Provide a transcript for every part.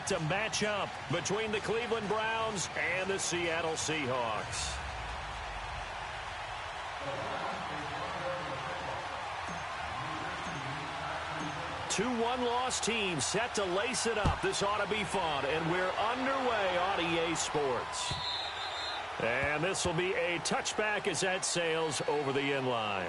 set to match up between the Cleveland Browns and the Seattle Seahawks. Two one-loss teams set to lace it up. This ought to be fun, and we're underway on EA Sports. And this will be a touchback as that sails over the inline.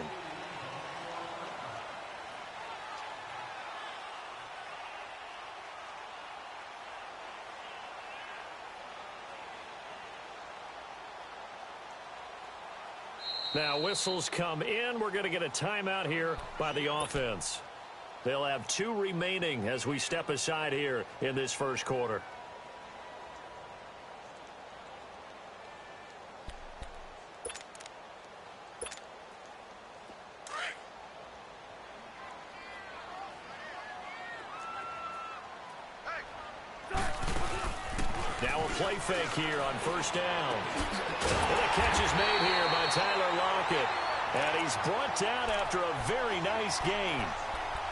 Now whistles come in. We're going to get a timeout here by the offense. They'll have 2 remaining as we step aside here in this first quarter. Now a play fake here on first down. And the catch is made here by Tyler Lockett. And he's brought down after a very nice gain.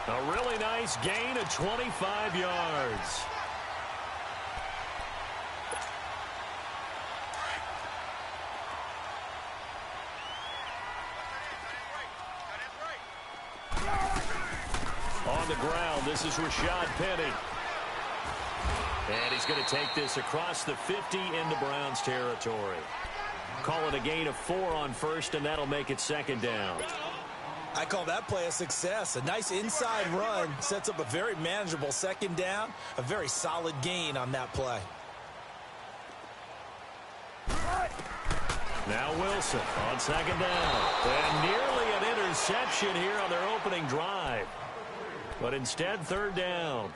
A really nice gain of 25 yards. On the ground, this is Rashad Penny. And he's going to take this across the 50 into Browns territory. Call it a gain of 4 on first, and that'll make it second down. I call that play a success. A nice inside run sets up a very manageable second down. A very solid gain on that play. Now Wilson on second down. And nearly an interception here on their opening drive. But instead, third down.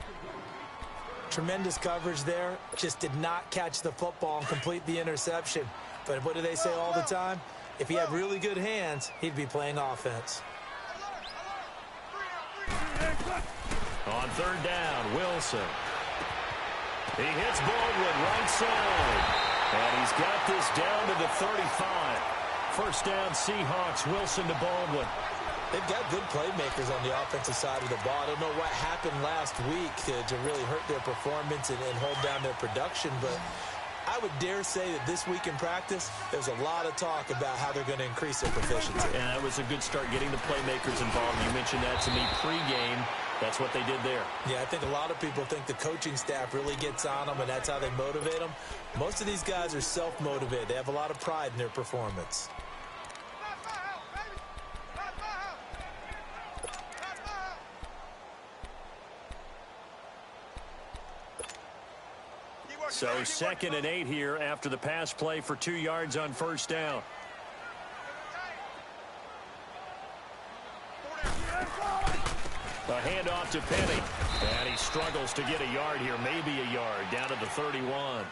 Tremendous coverage there. Just did not catch the football and complete the interception. But what do they say all the time? If he had really good hands, he'd be playing offense. On third down, Wilson. He hits Baldwin right side. And he's got this down to the 35. First down, Seahawks. Wilson to Baldwin. They've got good playmakers on the offensive side of the ball. I don't know what happened last week to really hurt their performance and hold down their production, but I would dare say that this week in practice, there's a lot of talk about how they're going to increase their proficiency. And that was a good start getting the playmakers involved. You mentioned that to me pregame. That's what they did there. Yeah, I think a lot of people think the coaching staff really gets on them, and that's how they motivate them. Most of these guys are self-motivated. They have a lot of pride in their performance. So 2nd and 8 here after the pass play for 2 yards on first down. A handoff to Penny. And he struggles to get a yard here, maybe a yard, down to the 31.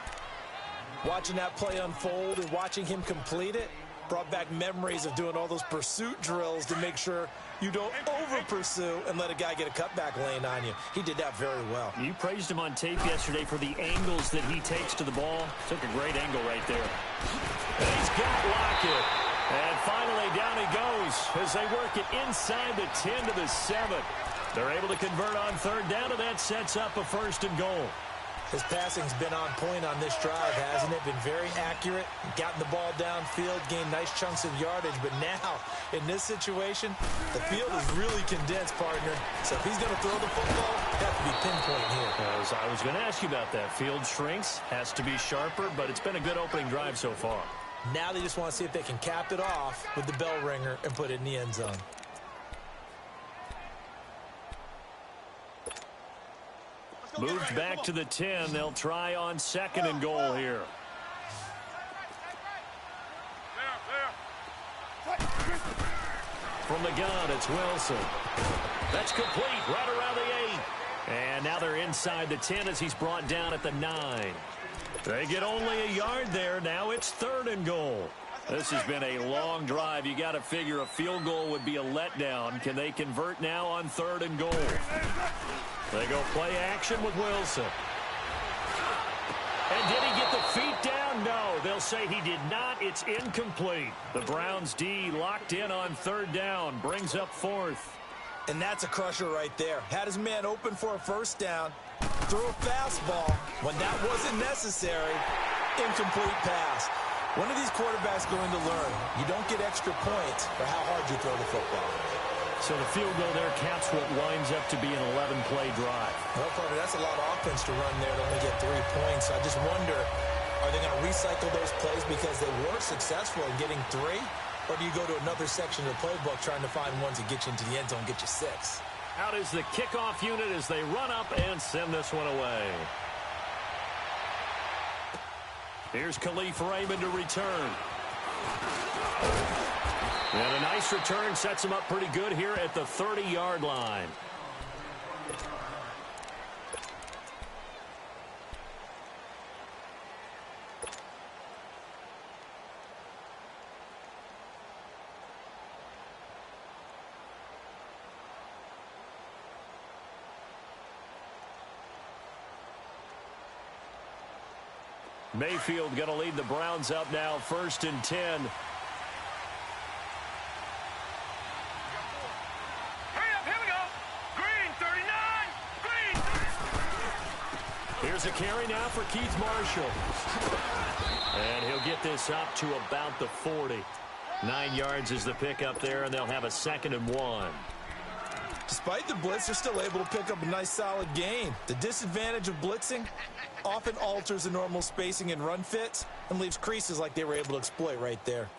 Watching that play unfold and watching him complete it brought back memories of doing all those pursuit drills to make sure you don't over-pursue and let a guy get a cutback lane on you. He did that very well. You praised him on tape yesterday for the angles that he takes to the ball. Took a great angle right there. And he's got Lockett. And finally down he goes as they work it inside the 10 to the 7. They're able to convert on third down, and that sets up a first and goal. His passing's been on point on this drive, hasn't it? Been very accurate, gotten the ball downfield, gained nice chunks of yardage. But now, in this situation, the field is really condensed, partner. So if he's going to throw the football, it has to be pinpoint here. I was going to ask you about that. Field shrinks, has to be sharper, but it's been a good opening drive so far. Now they just want to see if they can cap it off with the bell ringer and put it in the end zone. Moved back to the 10. They'll try on 2nd and goal here. From the gun, it's Wilson. That's complete right around the 8. And now they're inside the 10 as he's brought down at the 9. They get only a yard there. Now it's 3rd and goal. This has been a long drive. You got to figure a field goal would be a letdown. Can they convert now on 3rd and goal? They go play action with Wilson. And did he get the feet down? No, they'll say he did not. It's incomplete. The Browns D locked in on 3rd down. Brings up 4th. And that's a crusher right there. Had his man open for a first down. threw a fastball when that wasn't necessary. Incomplete pass. When are these quarterbacks going to learn? You don't get extra points for how hard you throw the football. So the field goal there caps what winds up to be an 11-play drive. Well, partner, that's a lot of offense to run there to only get 3 points. I just wonder, are they going to recycle those plays because they were successful in getting 3? Or do you go to another section of the playbook trying to find ones that get you into the end zone and get you 6? Out is the kickoff unit as they run up and send this one away. Here's Khalif Raymond to return. And a nice return sets him up pretty good here at the 30-yard line. Mayfield going to lead the Browns up now, 1st and 10. Here's a carry now for Keith Marshall. And he'll get this up to about the 40. 9 yards is the pickup there, and they'll have a 2nd and 1. Despite the blitz, they're still able to pick up a nice, solid gain. The disadvantage of blitzing often alters the normal spacing and run fits and leaves creases like they were able to exploit right there.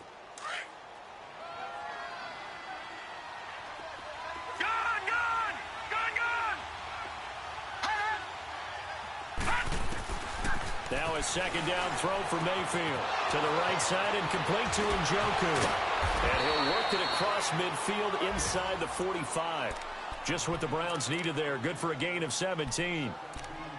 Now a 2nd down throw for Mayfield. To the right side and complete to Joejohn. And he'll work it across midfield inside the 45. Just what the Browns needed there. Good for a gain of 17.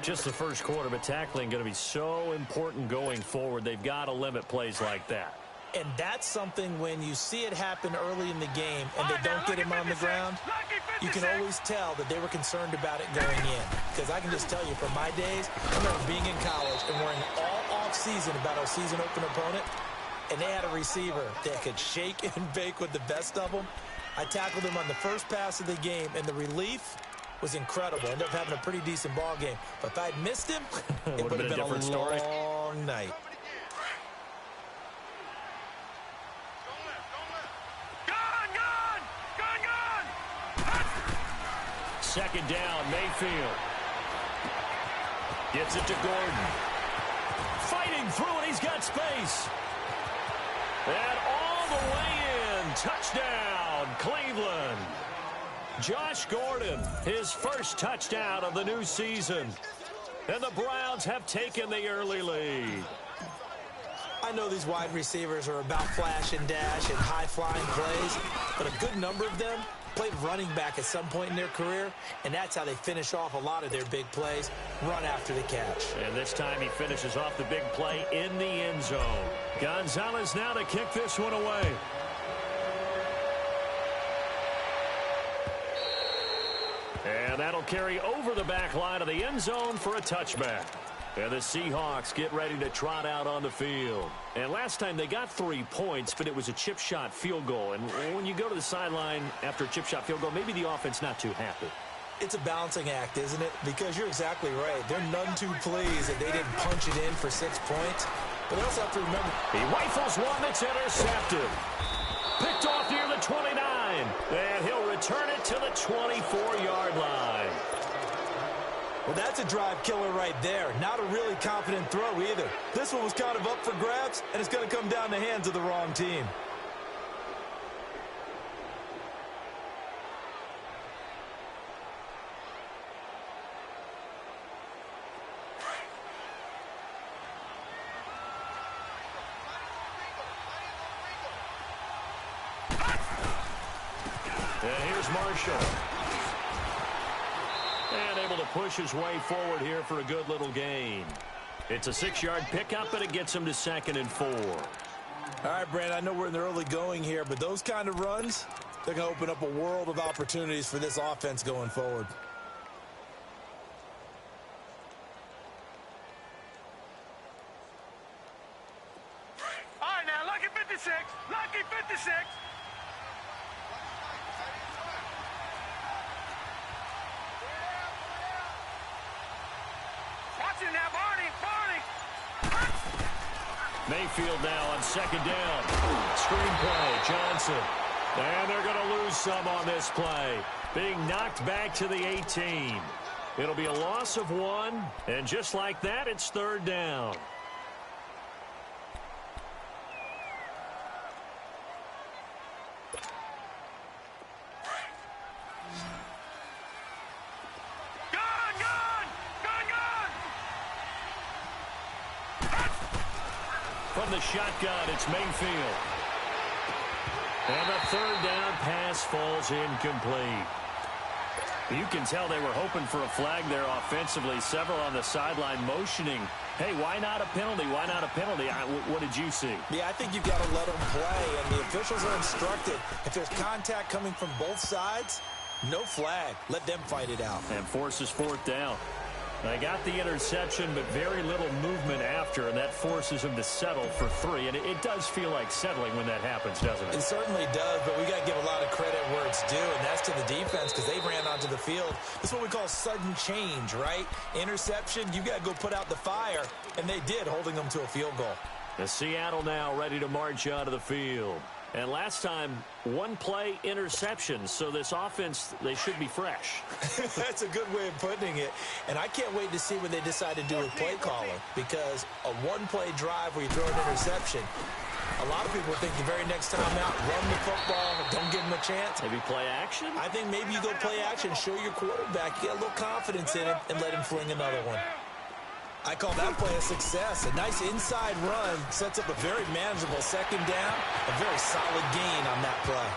Just the first quarter, but tackling going to be so important going forward. They've got to limit plays like that. And that's something when you see it happen early in the game and they don't get him on the ground, you can always tell that they were concerned about it going in. Because I can just tell you from my days, I remember being in college and worrying all off-season about our season open opponent, and they had a receiver that could shake and bake with the best of them. I tackled him on the first pass of the game, and the relief was incredible. Ended up having a pretty decent ball game. But if I'd missed him, it would have been a different story. Long night. Second down, Mayfield. Gets it to Gordon. Fighting through, and he's got space. And all the way in. Touchdown, Cleveland. Josh Gordon, his first touchdown of the new season. And the Browns have taken the early lead. I know these wide receivers are about flash and dash and high-flying plays, but a good number of them played running back at some point in their career, and that's how they finish off a lot of their big plays, run after the catch. And this time he finishes off the big play in the end zone. Gonzalez now to kick this one away. And that'll carry over the back line of the end zone for a touchback. And the Seahawks get ready to trot out on the field. And last time they got 3 points, but it was a chip shot field goal. And when you go to the sideline after a chip shot field goal, maybe the offense not too happy. It's a balancing act, isn't it? Because you're exactly right. They're none too pleased that they didn't punch it in for 6 points. But they also have to remember, he rifles one that's intercepted. Picked off near the 29. And he'll return it to the 24-yard line. Well, that's a drive killer right there. Not a really confident throw either. This one was kind of up for grabs, and it's going to come down the hands of the wrong team. And here's Marshall. And able to push his way forward here for a good little gain. It's a 6-yard pickup, but it gets him to 2nd and 4. All right, Brandon, I know we're in the early going here, but those kind of runs, they're going to open up a world of opportunities for this offense going forward. All right, now, lucky 56. Lucky 56. Mayfield now on second down. Screenplay, Johnson. And they're going to lose some on this play. Being knocked back to the 18. It'll be a loss of 1. And just like that, it's third down. From the shotgun, it's Mayfield. And the third down pass falls incomplete. You can tell they were hoping for a flag there offensively. Several on the sideline motioning. Hey, why not a penalty? Why not a penalty? What did you see? Yeah, I think you've got to let them play, and the officials are instructed. If there's contact coming from both sides, no flag. Let them fight it out. And forces fourth down. They got the interception, but very little movement after, and that forces them to settle for 3. And it does feel like settling when that happens, doesn't it? It certainly does, but we got to give a lot of credit where it's due, and that's to the defense because they ran onto the field. This is what we call sudden change, right? Interception, you got to go put out the fire, and they did, holding them to a field goal. The Seattle now ready to march onto the field. And last time, 1 play interception, so this offense, they should be fresh. That's a good way of putting it. And I can't wait to see what they decide to do with play calling, because a 1-play drive where you throw an interception, a lot of people think the very next time out, run the football, don't give them a chance. Maybe play action? I think maybe you go play action, show your quarterback, get a little confidence in it, and let him fling another one. I call that play a success. A nice inside run sets up a very manageable second down. A very solid gain on that play.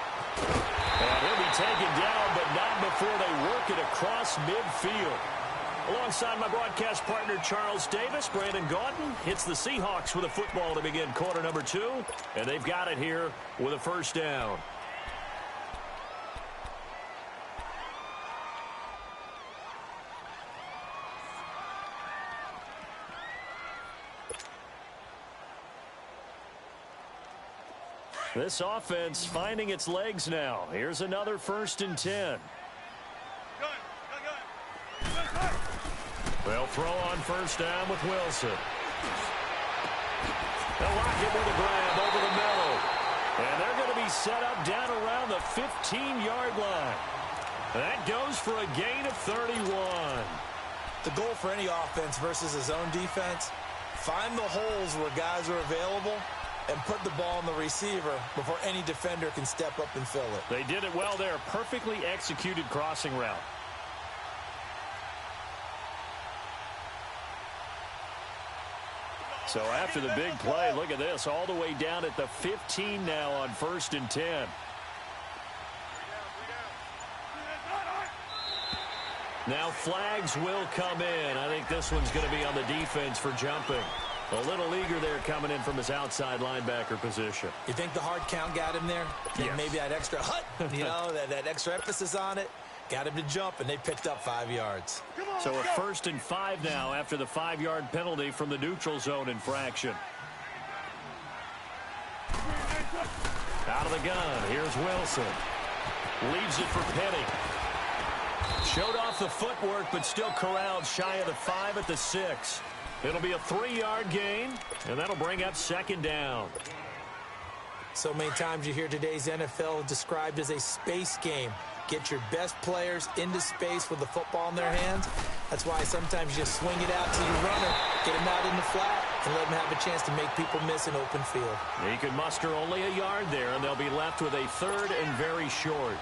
And he'll be taken down, but not before they work it across midfield. Alongside my broadcast partner, Charles Davis, Brandon Gaudin hits the Seahawks with a football to begin quarter number 2. And they've got it here with a first down. This offense finding its legs now. Here's another 1st and 10. They'll throw on first down with Wilson. They'll lock it with a grab over the middle. And they're going to be set up down around the 15-yard line. That goes for a gain of 31. The goal for any offense versus a zone defense, find the holes where guys are available and put the ball on the receiver before any defender can step up and fill it. They did it well there. Perfectly executed crossing route. So after the big play, look at this. All the way down at the 15 now on 1st and 10. Now flags will come in. I think this one's going to be on the defense for jumping. A little eager there coming in from his outside linebacker position. You think the hard count got him there? Yes. Maybe that extra hut, that extra emphasis on it, got him to jump, and they picked up 5 yards. So a 1st and 5 now after the 5-yard penalty from the neutral zone infraction. Out of the gun, here's Wilson. Leaves it for Penny. Showed off the footwork, but still corralled shy of the 5 at the 6. It'll be a 3-yard gain, and that'll bring up second down. So many times you hear today's NFL described as a space game. Get your best players into space with the football in their hands. That's why sometimes you just swing it out to your runner, get him out in the flat, and let him have a chance to make people miss an open field. He can muster only a yard there, and they'll be left with a 3rd and very short.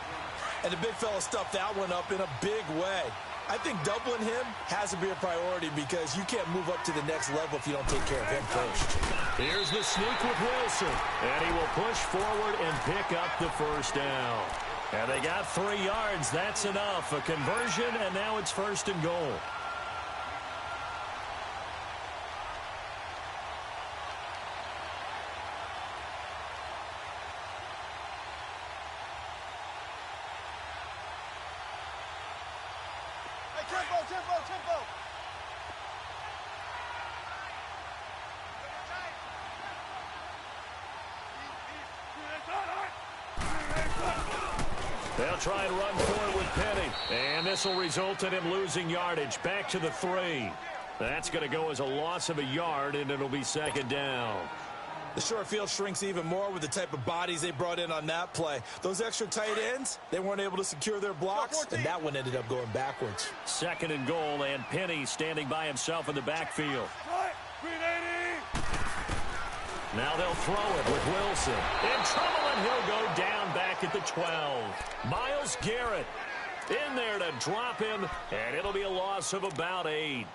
And the big fella stuffed that one up in a big way. I think doubling him has to be a priority because you can't move up to the next level if you don't take care of him first. Here's the sneak with Wilson. And he will push forward and pick up the first down. And they got 3 yards. That's enough. A conversion, and now it's 1st and goal. Tempo. They'll try and run forward with Penny. And this will result in him losing yardage. Back to the 3. That's going to go as a loss of a yard, and it'll be second down. The short field shrinks even more with the type of bodies they brought in on that play. Those extra tight ends, they weren't able to secure their blocks, and that one ended up going backwards. 2nd and goal, and Penny standing by himself in the backfield. Now they'll throw it with Wilson. In trouble, and he'll go down back at the 12. Myles Garrett in there to drop him, and it'll be a loss of about 8.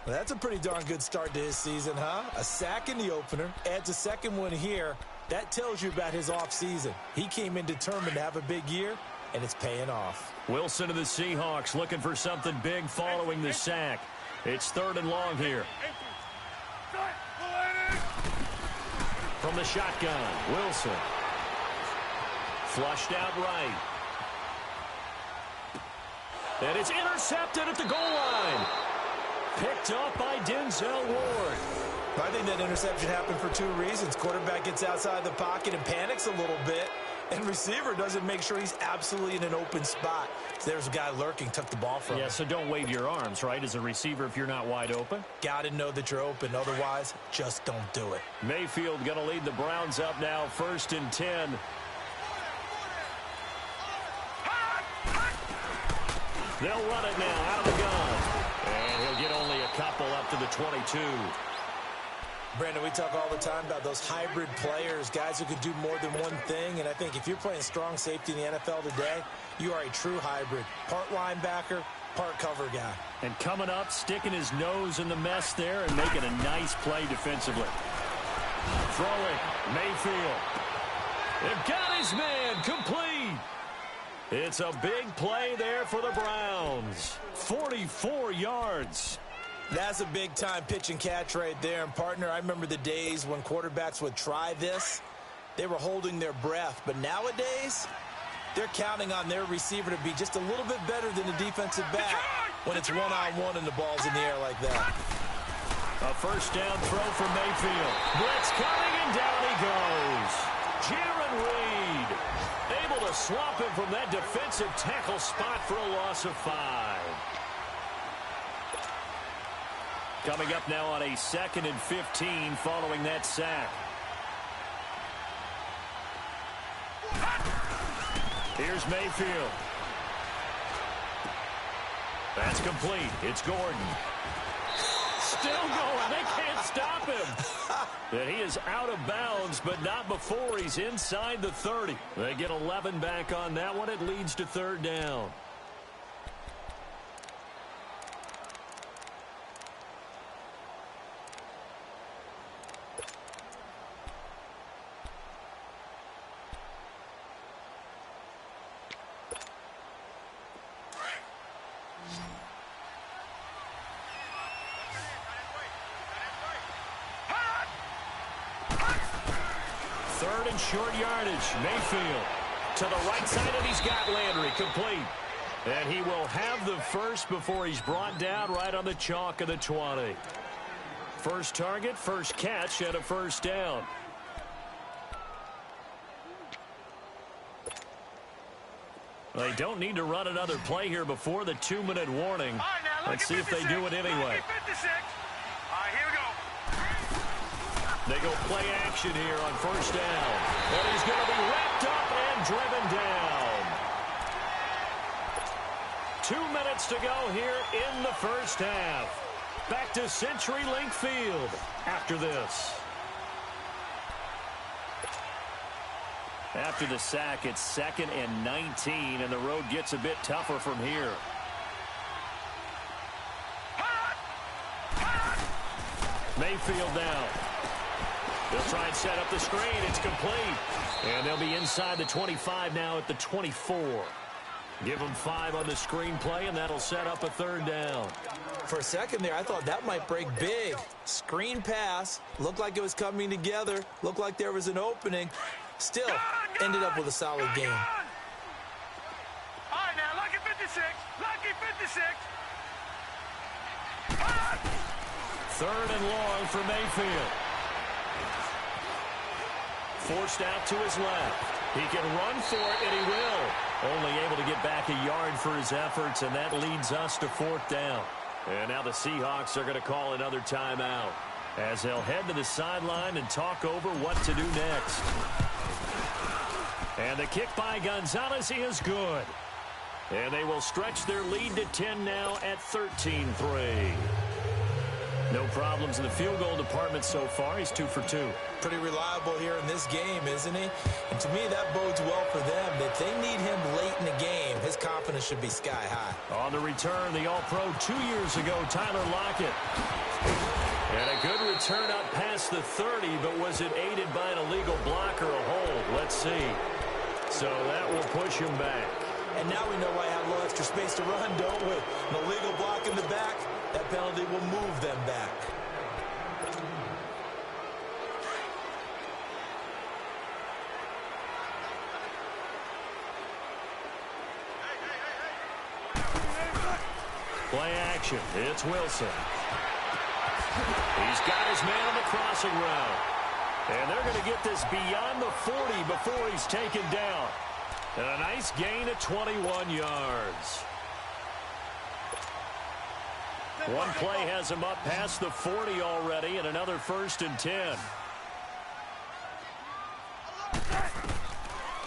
Well, that's a pretty darn good start to his season, huh? A sack in the opener, adds a second one here. That tells you about his offseason. He came in determined to have a big year, and it's paying off. Wilson of the Seahawks looking for something big following the sack. It's 3rd and long here. From the shotgun, Wilson. Flushed out right. And it's intercepted at the goal line. Picked up by Denzel Ward. I think that interception happened for 2 reasons. Quarterback gets outside the pocket and panics a little bit, and receiver doesn't make sure he's absolutely in an open spot. So there's a guy lurking, took the ball from him. Yeah, so don't wave your arms, right, as a receiver if you're not wide open. Got to know that you're open. Otherwise, just don't do it. Mayfield going to lead the Browns up now, 1st and 10. They'll run it now out of the gun. And he'll get only a couple up to the 22. Brandon, we talk all the time about those hybrid players, guys who can do more than one thing. And I think if you're playing strong safety in the NFL today, you are a true hybrid. Part linebacker, part cover guy. And coming up, sticking his nose in the mess there and making a nice play defensively. Throwing, Mayfield. They've got his man complete. It's a big play there for the Browns. 44 yards. That's a big-time pitch and catch right there. And, partner, I remember the days when quarterbacks would try this. They were holding their breath. But nowadays, they're counting on their receiver to be just a little bit better than the defensive back when it's one-on-one and the ball's in the air like that. A 1st down throw for Mayfield. Blitz coming, and down he goes. Jaron Reed able to swap him from that defensive tackle spot for a loss of 5. Coming up now on a 2nd and 15 following that sack. Here's Mayfield. That's complete. It's Gordon. Still going. They can't stop him. And he is out of bounds, but not before he's inside the 30. They get 11 back on that one. It leads to 3rd down. Short yardage. Mayfield to the right side, and he's got Landry complete. And he will have the first before he's brought down right on the chalk of the 20. First target, first catch, and a 1st down. They don't need to run another play here before the 2-minute warning. Right, now, let's see if they do it anyway. They go play action here on 1st down. And he's going to be wrapped up and driven down. 2 minutes to go here in the 1st half. Back to CenturyLink Field after this. After the sack, it's 2nd and 19, and the road gets a bit tougher from here. Mayfield down. They'll try and set up the screen. It's complete. And they'll be inside the 25 now at the 24. Give them 5 on the screen play, and that'll set up a 3rd down. For a second there, I thought that might break big. Screen pass. Looked like it was coming together. Looked like there was an opening. Still, ended up with a solid game. All right, now, lucky 56. Lucky 56. 3rd and long for Mayfield. Forced out to his left. He can run for it, and he will. Only able to get back a yard for his efforts, and that leads us to 4th down. And now the Seahawks are going to call another timeout. as they'll head to the sideline and talk over what to do next. And the kick by Gonzalez is good. And they will stretch their lead to 10 now at 13-3. No problems in the field goal department so far. He's 2 for 2. Pretty reliable here in this game, isn't he? And to me, that bodes well for them. If they need him late in the game, his confidence should be sky high. On the return, the All-Pro 2 years ago, Tyler Lockett. And a good return up past the 30, but was it aided by an illegal block or a hold? Let's see. So that will push him back. And now we know why I have a little extra space to run, don't we? An illegal block in the back, that penalty will move them back. Play action. It's Wilson. He's got his man on the crossing route. And they're going to get this beyond the 40 before he's taken down. And a nice gain of 21 yards. One play has him up past the 40 already, and another 1st and 10.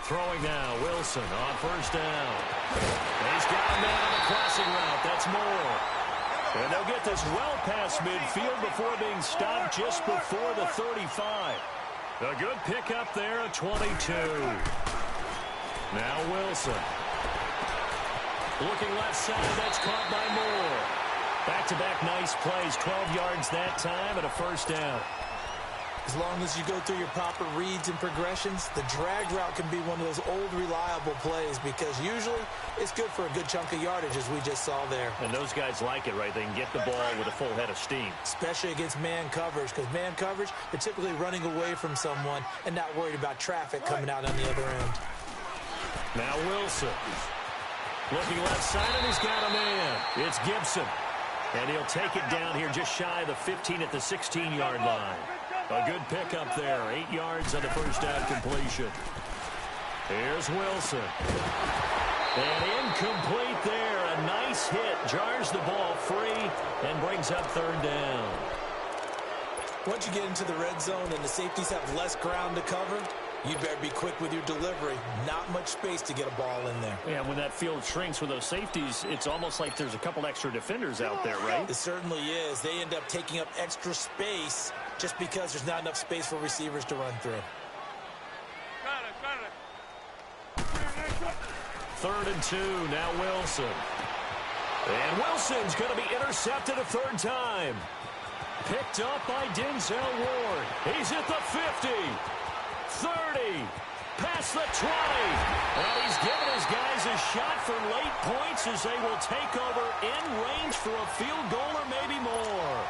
Throwing now, Wilson on 1st down. He's got a man on the crossing route. That's more. And they'll get this well past midfield before being stopped just before the 35. A good pickup there at 22. Now Wilson. Looking left side, that's caught by Moore. Back-to-back nice plays, 12 yards that time and a 1st down. As long as you go through your proper reads and progressions, the drag route can be one of those old reliable plays because usually it's good for a good chunk of yardage as we just saw there. And those guys like it, right? They can get the ball with a full head of steam. Especially against man coverage, because man coverage, they're typically running away from someone and not worried about traffic coming out on the other end. Now Wilson. Looking left side, and he's got a man. It's Gibson. And he'll take it down here just shy of the 15 at the 16-yard line. A good pickup there. 8 yards on the 1st down completion. Here's Wilson. And incomplete there. A nice hit. Jars the ball free and brings up 3rd down. Once you get into the red zone and the safeties have less ground to cover, you better be quick with your delivery. Not much space to get a ball in there. Yeah, when that field shrinks with those safeties, it's almost like there's a couple extra defenders out there, right? It certainly is. They end up taking up extra space just because there's not enough space for receivers to run through. 3rd and 2, now Wilson. And Wilson's going to be intercepted a 3rd time. Picked up by Denzel Ward. He's at the 50. 30, past the 20. And he's given his guys a shot for late points as they will take over in range for a field goal or maybe more.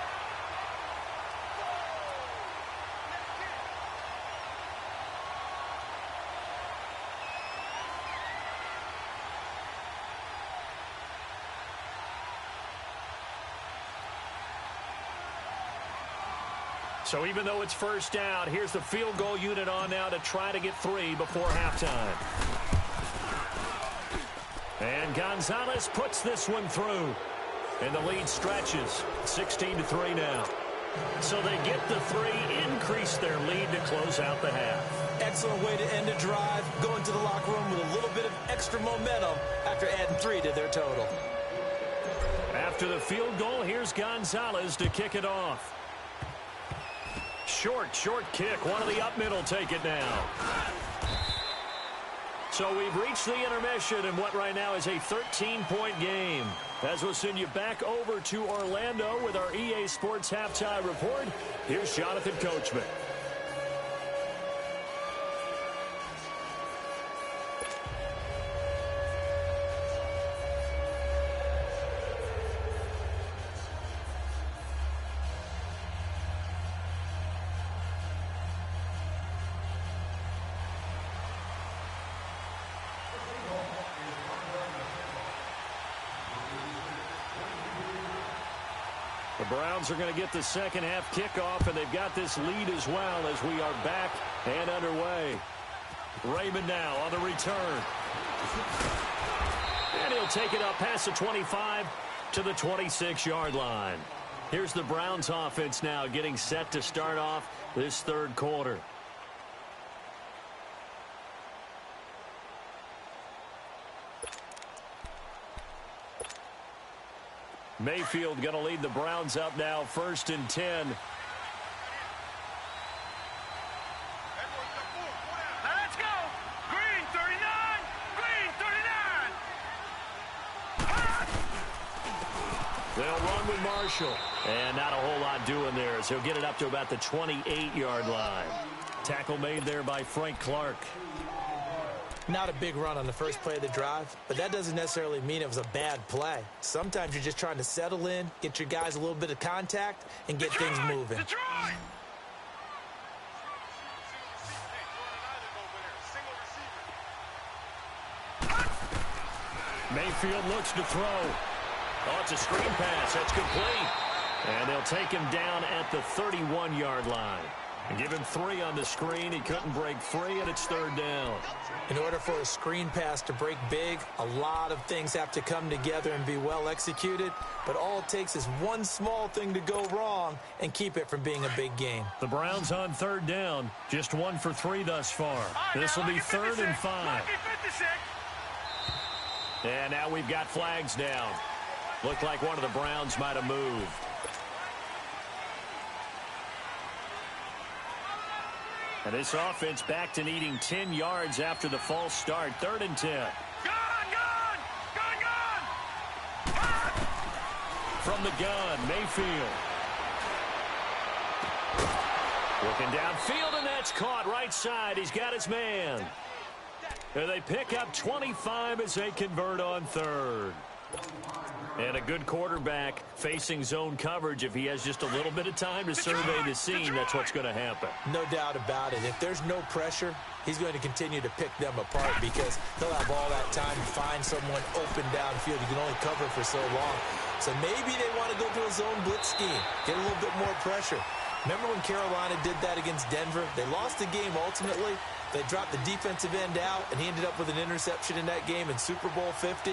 So even though it's 1st down, here's the field goal unit on now to try to get 3 before halftime. And Gonzalez puts this one through. And the lead stretches. 16-3 now. So they get the 3, increase their lead to close out the half. Excellent way to end a drive. Go into the locker room with a little bit of extra momentum after adding 3 to their total. After the field goal, here's Gonzalez to kick it off. Short kick. One of the up middle take it now. So we've reached the intermission in what right now is a 13-point game. As we'll send you back over to Orlando with our EA Sports Halftime Report, here's Jonathan Coachman. The Browns are going to get the second half kickoff, and they've got this lead as well as we are back and underway. Raymond now on the return. And he'll take it up past the 25 to the 26-yard line. Here's the Browns offense now getting set to start off this third quarter. Mayfield going to lead the Browns up now, 1st and 10. Now let's go. Green 39. Green 39. They'll run with Marshall. And not a whole lot doing there as he'll get it up to about the 28-yard line. Tackle made there by Frank Clark. Not a big run on the first play of the drive, but that doesn't necessarily mean it was a bad play. Sometimes you're just trying to settle in, get your guys a little bit of contact, and get things moving. Detroit! Mayfield looks to throw. Oh, it's a screen pass. That's complete. And they'll take him down at the 31-yard line. And give him 3 on the screen. He couldn't break free, and it's 3rd down. In order for a screen pass to break big, a lot of things have to come together and be well executed. But all it takes is one small thing to go wrong and keep it from being a big gain. The Browns on 3rd down. Just 1 for 3 thus far. This will be 3rd and 5. And now we've got flags down. Looked like one of the Browns might have moved. And this offense back to needing 10 yards after the false start. 3rd and 10. Gun! From the gun, Mayfield. Looking downfield, and that's caught right side. He's got his man. And they pick up 25 as they convert on 3rd. And a good quarterback facing zone coverage. If he has just a little bit of time to survey the scene, that's what's going to happen. No doubt about it. If there's no pressure, he's going to continue to pick them apart because he'll have all that time to find someone open downfield. You can only cover for so long. So maybe they want to go to a zone blitz scheme, get a little bit more pressure. Remember when Carolina did that against Denver? They lost the game ultimately. They dropped the defensive end out, and he ended up with an interception in that game in Super Bowl 50.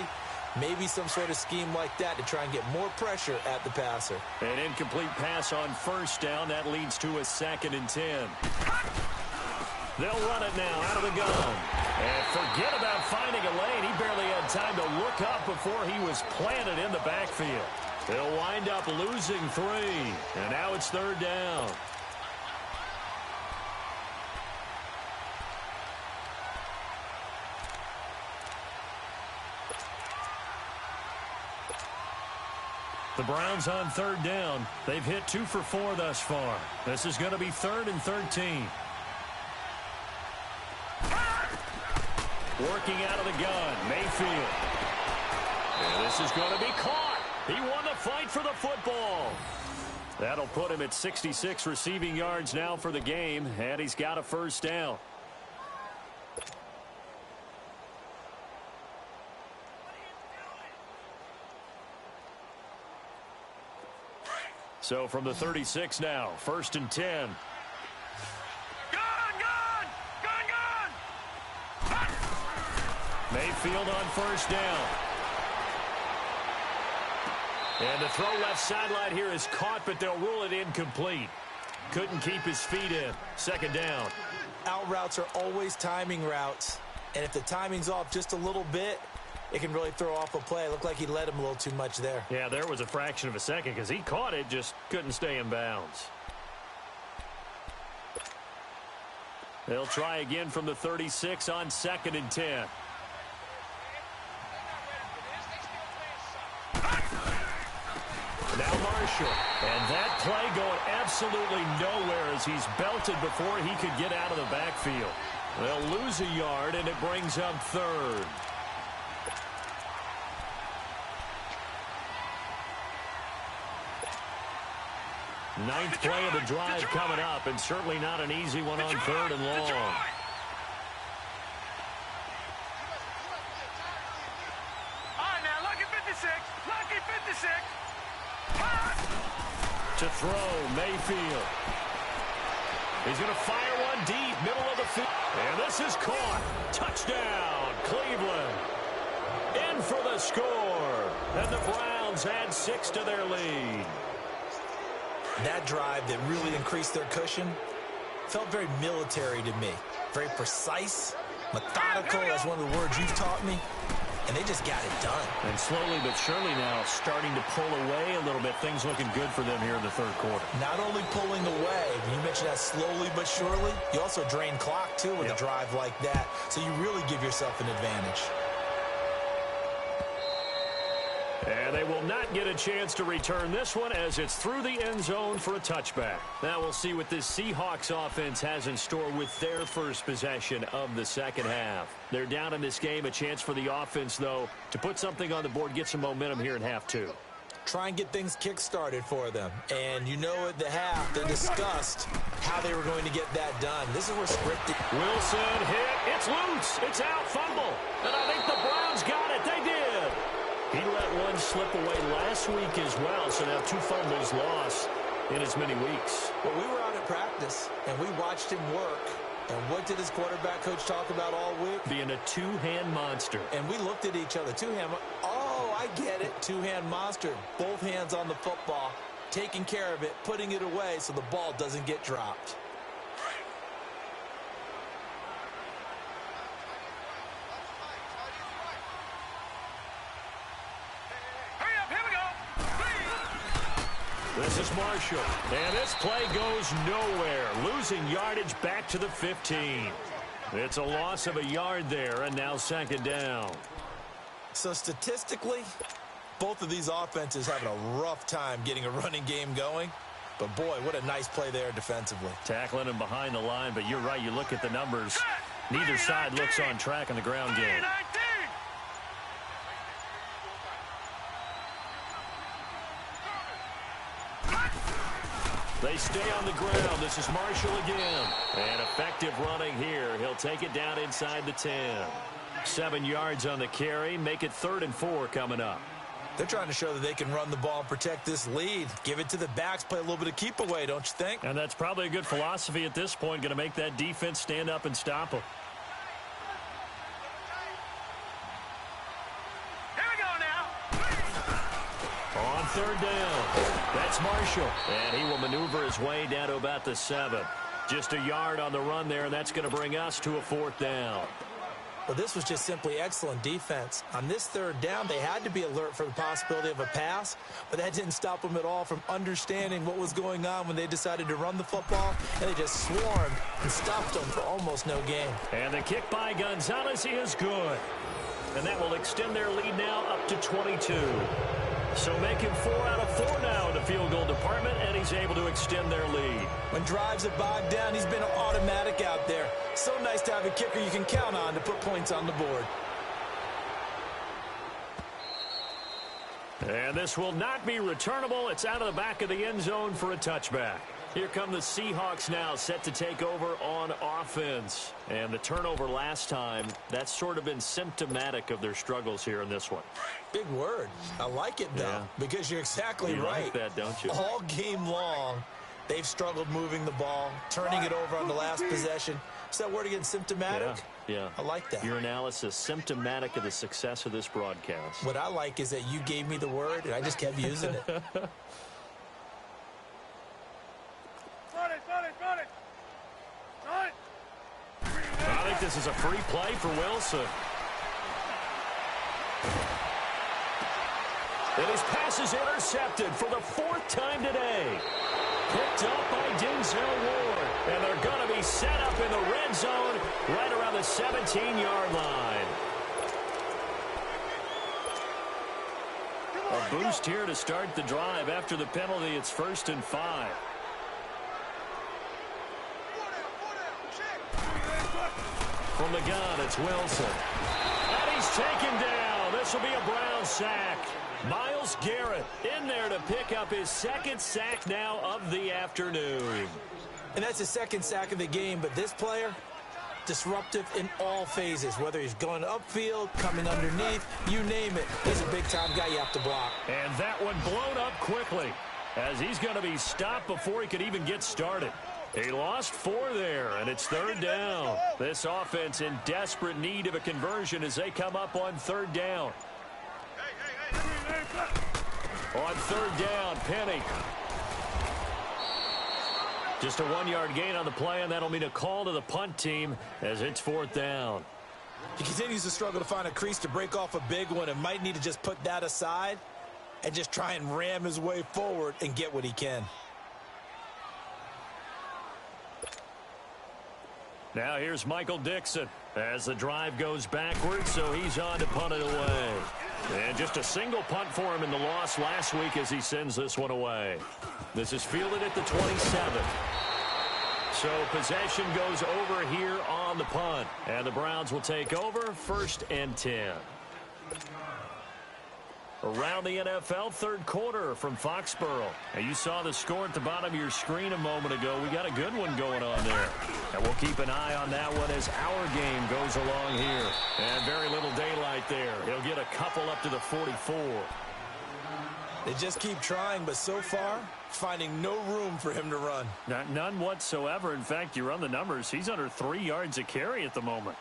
Maybe some sort of scheme like that to try and get more pressure at the passer. An incomplete pass on 1st down. That leads to a 2nd and 10. They'll run it now out of the gun. And forget about finding a lane. He barely had time to look up before he was planted in the backfield. They'll wind up losing 3. And now it's 3rd down. The Browns on 3rd down. They've hit 2 for 4 thus far. This is going to be 3rd and 13. Working out of the gun, Mayfield. And this is going to be caught. He won the fight for the football. That'll put him at 66 receiving yards now for the game, and he's got a 1st down. So from the 36 now, 1st and 10. Mayfield on 1st down. And the throw left sideline here is caught, but they'll rule it incomplete. Couldn't keep his feet in. 2nd down. Out routes are always timing routes. And if the timing's off just a little bit, it can really throw off a play. It looked like he led him a little too much there. Yeah, there was a fraction of a second because he caught it, just couldn't stay in bounds. They'll try again from the 36 on 2nd and 10. Now Marshall. And that play going absolutely nowhere as he's belted before he could get out of the backfield. They'll lose a yard, and it brings up 3rd. Ninth play of the drive coming up, and certainly not an easy one on 3rd and long. All right, now, lucky 56. Lucky 56. To throw, Mayfield. He's going to fire one deep, middle of the field. And this is caught. Touchdown, Cleveland. In for the score. And the Browns add 6 to their lead. That drive that really increased their cushion felt very military to me. Very precise, methodical, that's one of the words you've taught me. And they just got it done. And slowly but surely now starting to pull away a little bit. Things looking good for them here in the third quarter. Not only pulling away, you mentioned that slowly but surely, you also drain clock, too, with a drive like that. So you really give yourself an advantage. And they will not get a chance to return this one as it's through the end zone for a touchback. Now we'll see what this Seahawks offense has in store with their first possession of the second half. They're down in this game. A chance for the offense, though, to put something on the board, get some momentum here in half two. Try and get things kick-started for them. And you know at the half, they discussed how they were going to get that done. This is where scripted. Wilson hit. It's loose. It's out. Fumble. And I think the Browns got it. They did. He let one slip away last week as well, so now 2 fumbles lost in as many weeks. Well, we were out at practice, and we watched him work. And what did his quarterback coach talk about all week? Being a two-hand monster. And we looked at each other. Two-hand. Oh, I get it. Two-hand monster. Both hands on the football, taking care of it, putting it away so the ball doesn't get dropped. This is Marshall, and this play goes nowhere, losing yardage back to the 15. It's a loss of a yard there, and now second down. So statistically, both of these offenses having a rough time getting a running game going. But, boy, what a nice play there defensively. Tackling him behind the line, but you're right, you look at the numbers. Neither side looks on track in the ground game. They stay on the ground. This is Marshall again. And effective running here. He'll take it down inside the 10. 7 yards on the carry. Make it 3rd and 4 coming up. They're trying to show that they can run the ball and protect this lead. Give it to the backs, play a little bit of keep away, don't you think? And that's probably a good philosophy at this point. Going to make that defense stand up and stop them. Here we go now. On 3rd down. That's Marshall. And he will maneuver his way down to about the 7. Just a yard on the run there, and that's going to bring us to a 4th down. Well, this was just simply excellent defense. On this 3rd down, they had to be alert for the possibility of a pass, but that didn't stop them at all from understanding what was going on when they decided to run the football, and they just swarmed and stopped them for almost no gain. And the kick by Gonzalez is good. And that will extend their lead now up to 22. So making 4 out of 4 now in the field goal department, and he's able to extend their lead. When drives are bogged down, he's been automatic out there. So nice to have a kicker you can count on to put points on the board. And this will not be returnable. It's out of the back of the end zone for a touchback. Here come the Seahawks now, set to take over on offense. And the turnover last time, that's sort of been symptomatic of their struggles here in this one. Big word. I like it, though, because you're exactly you right. Like that, don't you? All game long, they've struggled moving the ball, turning it over on the last possession. Is that word again, symptomatic? Yeah. I like that. Your analysis, symptomatic of the success of this broadcast. What I like is that you gave me the word, and I just kept using it. I think this is a free play for Wilson. And his pass is intercepted for the 4th time today. Picked up by Denzel Ward. And they're going to be set up in the red zone right around the 17-yard line. A boost here to start the drive. After the penalty, it's 1st and 5. From the gun, it's Wilson. And he's taken down. This will be a Brown sack. Myles Garrett in there to pick up his 2nd sack now of the afternoon. And that's his 2nd sack of the game, but this player, disruptive in all phases, whether he's going upfield, coming underneath, you name it. He's a big-time guy you have to block. And that one blown up quickly as he's going to be stopped before he could even get started. He lost 4 there, and it's 3rd down. This offense in desperate need of a conversion as they come up on 3rd down. On 3rd down, Penny. Just a 1-yard gain on the play, and that'll mean a call to the punt team as it's 4th down. He continues to struggle to find a crease to break off a big one and might need to just put that aside and just try and ram his way forward and get what he can. Now here's Michael Dixon as the drive goes backwards, so he's on to punt it away. And just a single punt for him in the loss last week as he sends this one away. This is fielded at the 27. So possession goes over here on the punt. And the Browns will take over 1st and 10. Around the NFL, 3rd quarter from Foxborough. And you saw the score at the bottom of your screen a moment ago. We got a good one going on there. And we'll keep an eye on that one as our game goes along here. And very little daylight there. He'll get a couple up to the 44. They just keep trying, but so far, finding no room for him to run. None whatsoever. In fact, you run the numbers. He's under 3 yards a carry at the moment.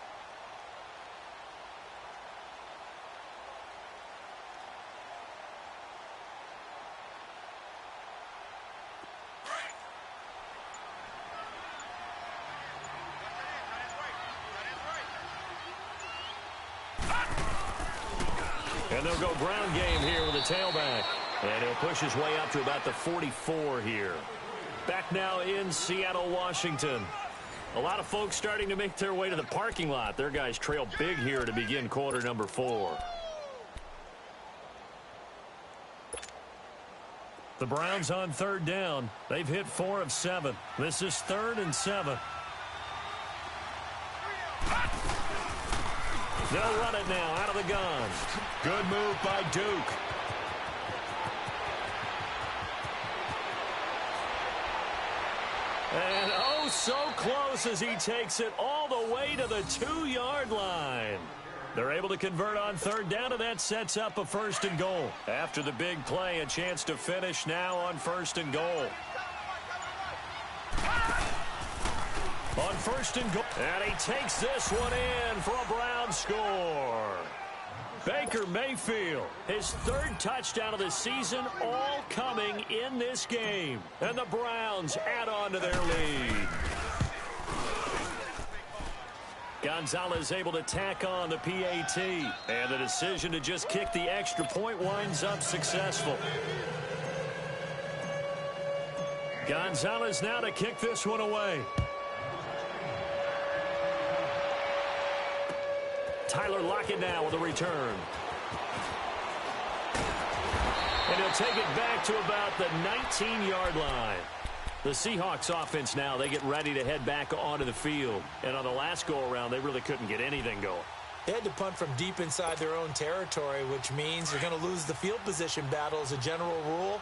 And they'll go ground game here with a tailback. And he'll push his way up to about the 44 here. Back now in Seattle, Washington. A lot of folks starting to make their way to the parking lot. Their guys trail big here to begin quarter number 4. The Browns on 3rd down. They've hit 4 of 7. This is 3rd and 7. They'll run it now out of the gun. Good move by Duke. And oh, so close as he takes it all the way to the 2-yard line. They're able to convert on 3rd down, and that sets up a 1st and goal. After the big play, a chance to finish now on 1st and goal. On 1st and goal. And he takes this one in for a Brown score. Baker Mayfield, his 3rd touchdown of the season, all coming in this game. And the Browns add on to their lead. Gonzalez able to tack on the PAT. And the decision to just kick the extra point winds up successful. Gonzalez now to kick this one away. Tyler Lockett now with a return. And he'll take it back to about the 19-yard line. The Seahawks offense now, they get ready to head back onto the field. And on the last go-around, they really couldn't get anything going. They had to punt from deep inside their own territory, which means they're going to lose the field position battle as a general rule.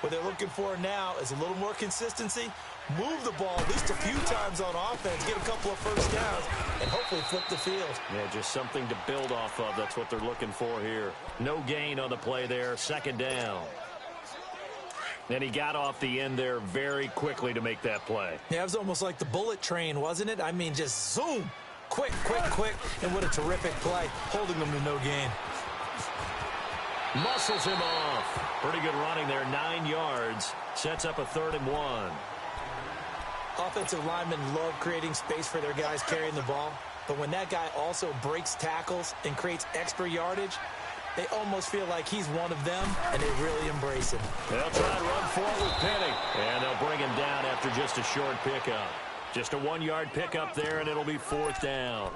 What they're looking for now is a little more consistency. Move the ball at least a few times on offense, get a couple of 1st downs, and hopefully flip the field. Yeah, just something to build off of. That's what they're looking for here. No gain on the play there. 2nd down. And he got off the end there very quickly to make that play. Yeah, it was almost like the bullet train, wasn't it? I mean, just zoom. Quick, quick, quick. And what a terrific play, holding them to no gain. Muscles him off. Pretty good running there, 9 yards. Sets up a 3rd and 1. Offensive linemen love creating space for their guys carrying the ball. But when that guy also breaks tackles and creates extra yardage, they almost feel like he's one of them, and they really embrace him. They'll try and run forward with Penny. And they'll bring him down after just a short pickup. Just a 1-yard pickup there, and it'll be 4th down.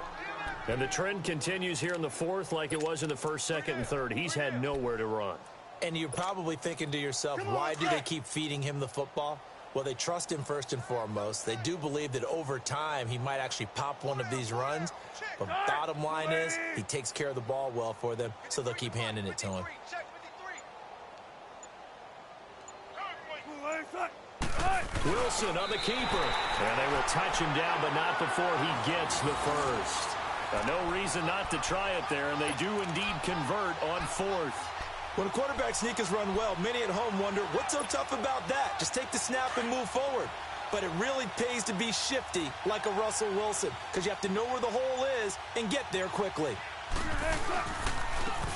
And the trend continues here in the 4th like it was in the 1st, 2nd, and 3rd. He's had nowhere to run. And you're probably thinking to yourself, why do they keep feeding him the football? Well, they trust him first and foremost. They do believe that over time he might actually pop one of these runs. But bottom line is he takes care of the ball well for them, so they'll keep handing it to him. Wilson on the keeper. And they will touch him down, but not before he gets the 1st. No reason not to try it there, and they do indeed convert on 4th. When a quarterback sneak is run well, many at home wonder, what's so tough about that? Just take the snap and move forward. But it really pays to be shifty like a Russell Wilson, because you have to know where the hole is and get there quickly.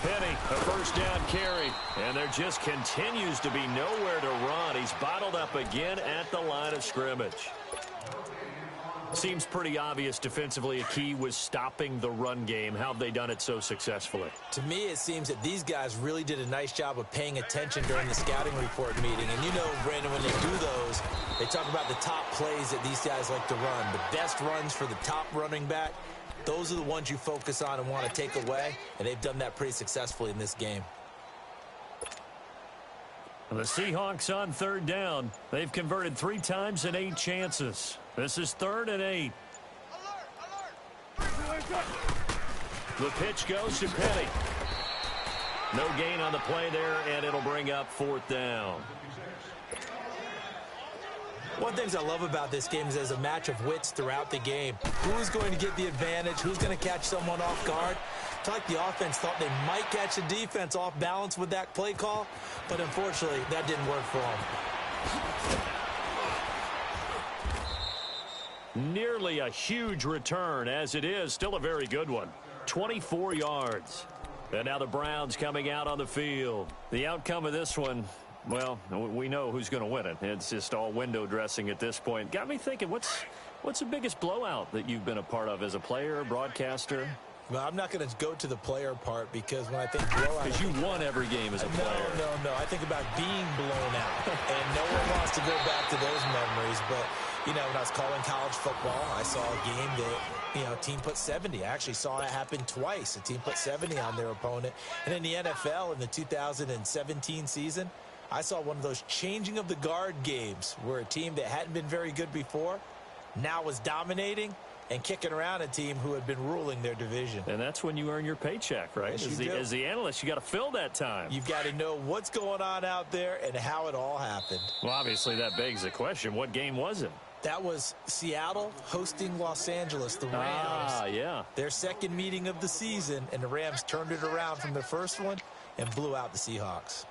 Penny, a first down carry. And there just continues to be nowhere to run. He's bottled up again at the line of scrimmage. Seems pretty obvious defensively a key was stopping the run game. How have they done it so successfully? To me, it seems that these guys really did a nice job of paying attention during the scouting report meeting. And you know, Brandon, when they do those, they talk about the top plays that these guys like to run. The best runs for the top running back, those are the ones you focus on and want to take away. And they've done that pretty successfully in this game. The Seahawks on third down. They've converted 3 times in 8 chances. This is 3rd and 8. The pitch goes to Penny. No gain on the play there, and it'll bring up 4th down. One of the things I love about this game is there's a match of wits throughout the game. Who's going to get the advantage? Who's going to catch someone off guard? It's like the offense thought they might catch the defense off balance with that play call, but unfortunately, that didn't work for them. Nearly a huge return, as it is. Still a very good one. 24 yards. And now the Browns coming out on the field. The outcome of this one, well, we know who's going to win it. It's just all window dressing at this point. Got me thinking, what's the biggest blowout that you've been a part of as a player, broadcaster? Well, I'm not going to go to the player part because when I think blowout... Because you won every game as a player. No. I think about being blown out. And no one wants to go back to those memories. But, you know, when I was calling college football, I saw a game that, you know, a team put 70. I actually saw it happen twice. A team put 70 on their opponent. And in the NFL, in the 2017 season, I saw one of those changing of the guard games where a team that hadn't been very good before now was dominating and kicking around a team who had been ruling their division. And that's when you earn your paycheck, right? Yes, As the analyst, you got to fill that time. You've got to know what's going on out there and how it all happened. Well, obviously, that begs the question, what game was it? That was Seattle hosting Los Angeles, the Rams. Yeah. Their second meeting of the season, and the Rams turned it around from their first one and blew out the Seahawks.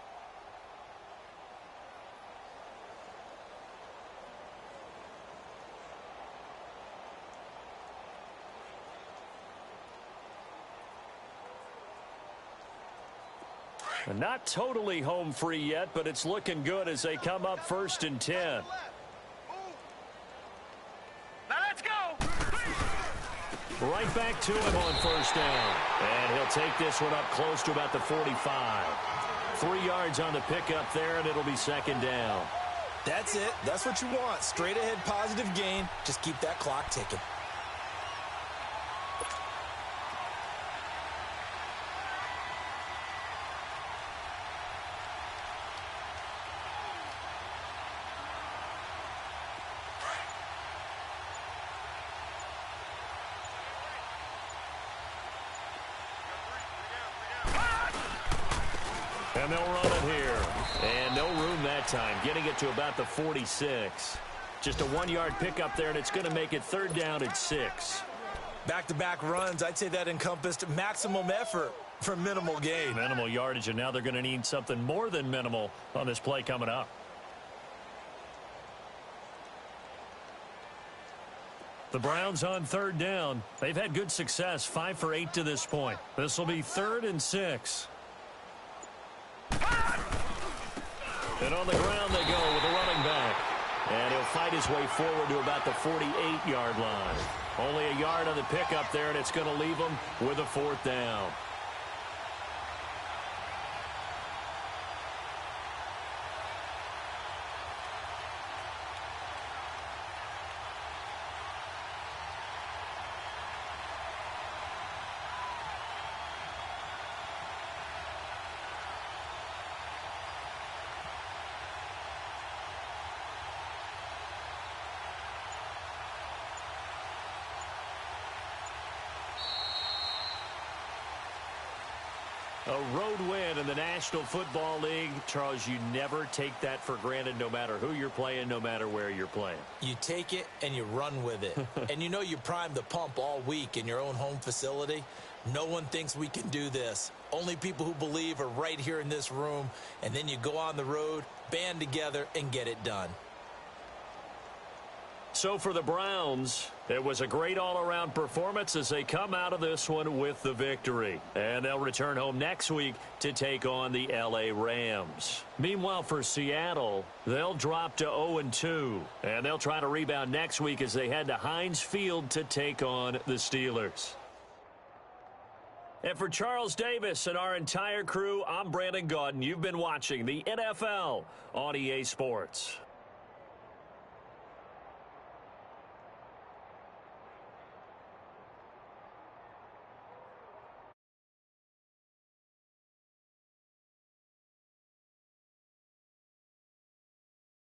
Not totally home free yet, but it's looking good as they come up 1st and 10. Now let's go. Right back to him on 1st down. And he'll take this one up close to about the 45. 3 yards on the pickup there, and it'll be 2nd down. That's it. That's what you want. Straight ahead positive gain. Just keep that clock ticking. And they'll run it here. And no room that time, getting it to about the 46. Just a 1-yard pickup there, and it's going to make it 3rd down at 6. Back-to-back runs, I'd say that encompassed maximum effort for minimal gain. Minimal yardage, and now they're going to need something more than minimal on this play coming up. The Browns on 3rd down. They've had good success, 5 for 8 to this point. This will be 3rd and 6. And on the ground they go with a running back. And he'll fight his way forward to about the 48-yard line. Only a yard on the pickup there, and it's going to leave him with a 4th down. A road win in the National Football League. Charles, you never take that for granted no matter who you're playing, no matter where you're playing. You take it and you run with it. And you know you primed the pump all week in your own home facility. No one thinks we can do this. Only people who believe are right here in this room. And then you go on the road, band together, and get it done. So for the Browns, it was a great all-around performance as they come out of this one with the victory. And they'll return home next week to take on the L.A. Rams. Meanwhile, for Seattle, they'll drop to 0-2. And they'll try to rebound next week as they head to Heinz Field to take on the Steelers. And for Charles Davis and our entire crew, I'm Brandon Gaudin. You've been watching the NFL on EA Sports.